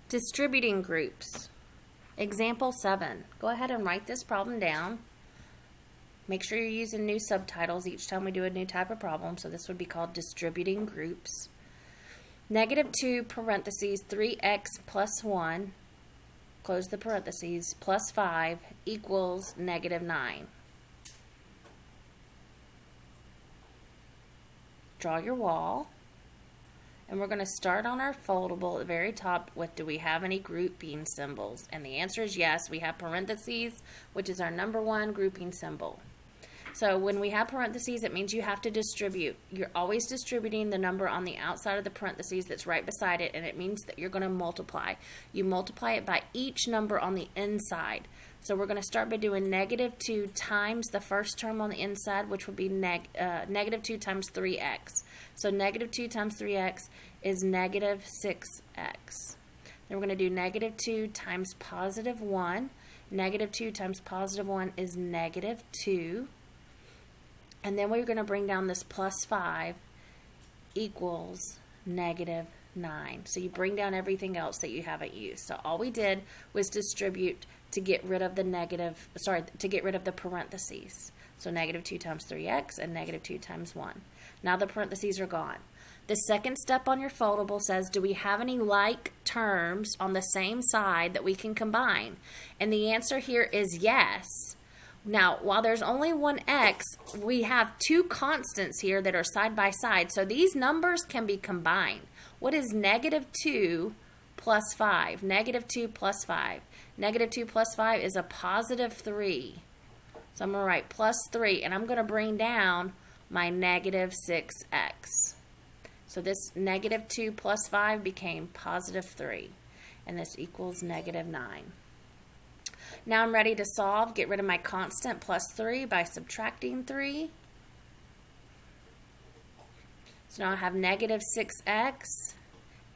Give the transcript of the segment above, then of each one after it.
Distributing groups. Example 7. Go ahead and write this problem down. Make sure you're using new subtitles each time we do a new type of problem. So this would be called distributing groups. -2 parentheses 3x plus 1, close the parentheses, plus 5 equals -9. Draw your wall. And we're going to start on our foldable at the very top with, do we have any grouping symbols? And the answer is yes. We have parentheses, which is our number one grouping symbol. So when we have parentheses, it means you have to distribute. You're always distributing the number on the outside of the parentheses that's right beside it, and it means that you're going to multiply. You multiply it by each number on the inside. So we're going to start by doing -2 times the first term on the inside, which would be -2 times 3x. So -2 times 3x is -6x. Then we're going to do -2 times +1. -2 times +1 is -2. And then we're going to bring down this plus 5 equals -9. So you bring down everything else that you haven't used. So all we did was distribute to get rid of the to get rid of the parentheses. So -2 times 3x and -2 times 1. Now the parentheses are gone. The second step on your foldable says, do we have any like terms on the same side that we can combine? And the answer here is yes. Now, while there's only one x, we have two constants here that are side by side. So these numbers can be combined. What is -2 plus 5? -2 plus 5. -2 plus 5 is a +3. So I'm going to write +3, and I'm going to bring down my -6x. So this -2 plus 5 became +3, and this equals -9. Now I'm ready to solve. Get rid of my constant +3 by subtracting 3. So now I have -6x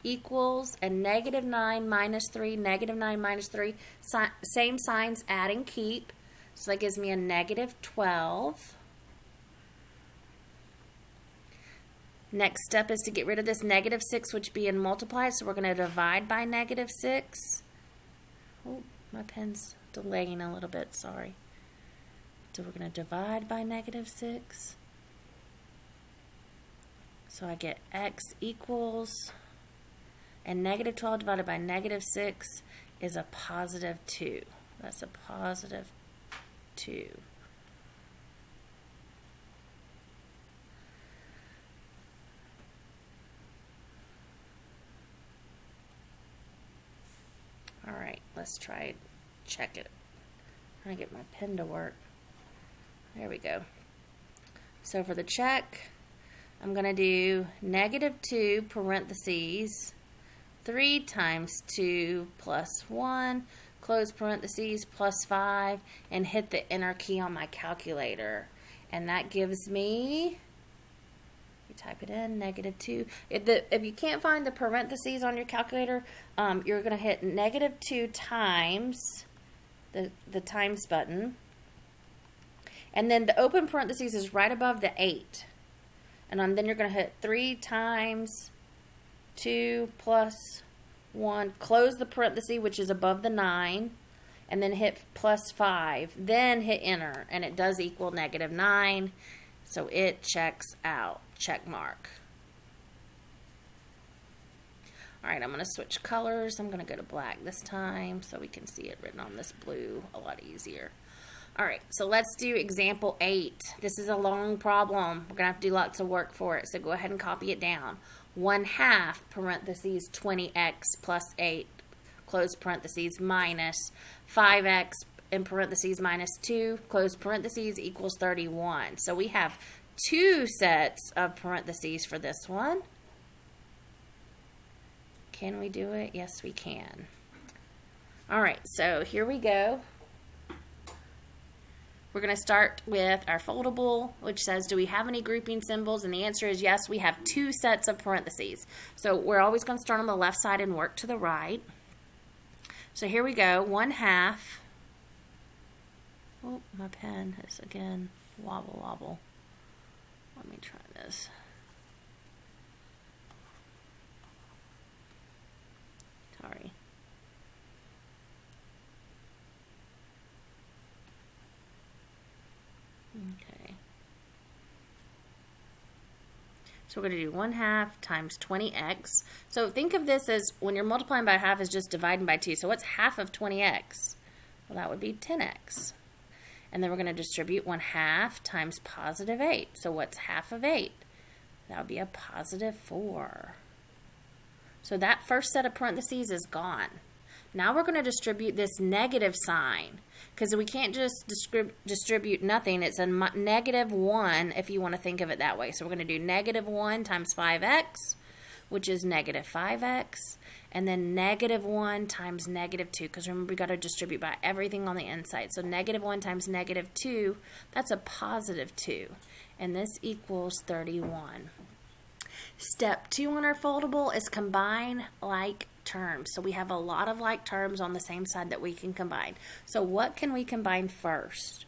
equals, and -9 minus 3, -9 minus 3, same signs, add and keep. So that gives me a -12. Next step is to get rid of this -6, which being multiplied. So we're going to divide by -6. Oh, my pen's delaying a little bit, sorry. So we're going to divide by -6. So I get x equals, and -12 divided by -6 is a +2. That's a +2. All right, let's try check it. I'm trying to get my pen to work. There we go. So for the check, I'm going to do -2 parentheses 3 times 2 plus 1, close parentheses, plus 5, and hit the enter key on my calculator. And that gives me, you type it in, -2. If you can't find the parentheses on your calculator, you're going to hit -2 times the times button. And then the open parentheses is right above the 8. And then you're going to hit 3 times 2 plus 1, close the parenthesis, which is above the 9, and then hit plus 5. Then hit enter, and it does equal -9. So it checks out. Check mark. All right, I'm going to switch colors. I'm going to go to black this time so we can see it written on this blue a lot easier. All right, so let's do example 8. This is a long problem. We're going to have to do lots of work for it, so go ahead and copy it down. 1/2 parentheses 20x plus 8, close parentheses, minus 5x in parentheses minus 2, close parentheses, equals 31. So we have two sets of parentheses for this one. Can we do it? Yes, we can. All right, so here we go. We're going to start with our foldable, which says, do we have any grouping symbols? And the answer is yes, we have two sets of parentheses. So we're always going to start on the left side and work to the right. So here we go, 1/2. Oh, my pen is again wobble. Let me try this. Sorry. So we're going to do 1/2 times 20x. So think of this as when you're multiplying by half is just dividing by 2. So what's half of 20x? Well, that would be 10x. And then we're going to distribute 1/2 times positive 8. So what's half of 8? That would be a positive 4. So that first set of parentheses is gone. Now we're going to distribute this negative sign because we can't just distribute nothing. It's a negative 1 if you want to think of it that way. So we're going to do negative 1 times 5x, which is negative 5x, and then negative 1 times negative 2, because remember we got to distribute by everything on the inside. So negative 1 times negative 2, that's a positive 2, and this equals 31. Step 2 on our foldable is combine like terms. So we have a lot of like terms on the same side that we can combine. So what can we combine first?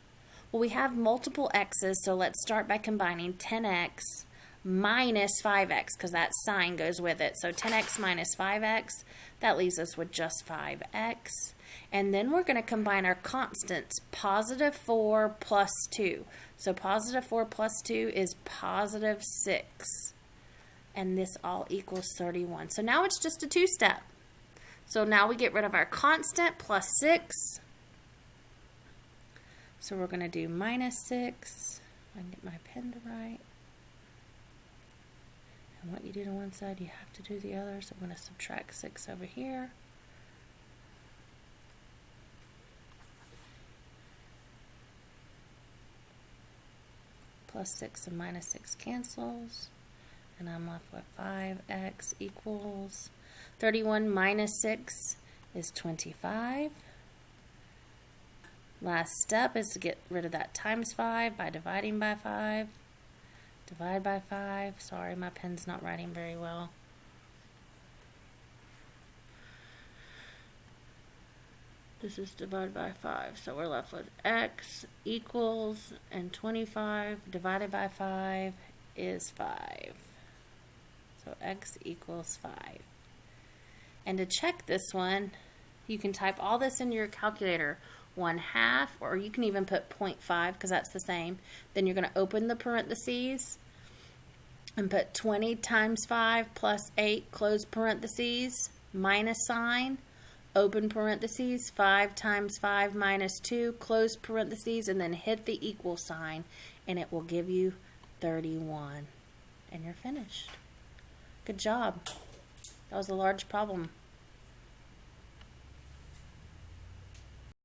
Well, we have multiple x's, so let's start by combining 10x minus 5x, because that sign goes with it. So 10x minus 5x, that leaves us with just 5x. And then we're going to combine our constants, positive 4 plus 2. So positive 4 plus 2 is positive 6. And this all equals 31. So now it's just a 2-step. So now we get rid of our constant plus 6. So we're going to do minus 6. I can get my pen to write. And what you do to one side, you have to do the other. So I'm going to subtract 6 over here. Plus 6 and minus 6 cancels. And I'm left with 5x equals 31 minus 6 is 25. Last step is to get rid of that times 5 by dividing by 5. Divide by 5. Sorry, my pen's not writing very well. This is divided by 5. So we're left with x equals, and 25 divided by 5 is 5. So x equals 5. And to check this one, you can type all this in your calculator, 1/2, or you can even put 0.5 because that's the same. Then you're going to open the parentheses and put 20 times 5 plus 8, close parentheses, minus sign, open parentheses, 5 times 5 minus 2, close parentheses, and then hit the equal sign, and it will give you 31. And you're finished. Good job. That was a large problem.